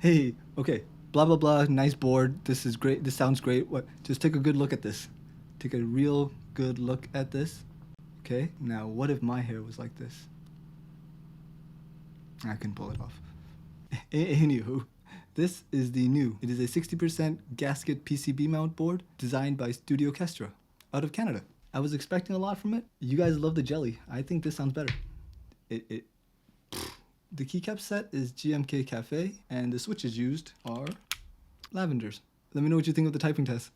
Hey, okay, blah blah blah, nice board, this is great, this sounds great. What? Just take a good look at this. Take a real good look at this. Okay, now what if my hair was like this? I can pull it off. Anywho, this is the NUE. It is a 60% gasket PCB mount board designed by Studio Kestra out of Canada. I was expecting a lot from it. You guys love the jelly. I think this sounds better. The keycap set is GMK Cafe, and the switches used are Lavenders. Let me know what you think of the typing test.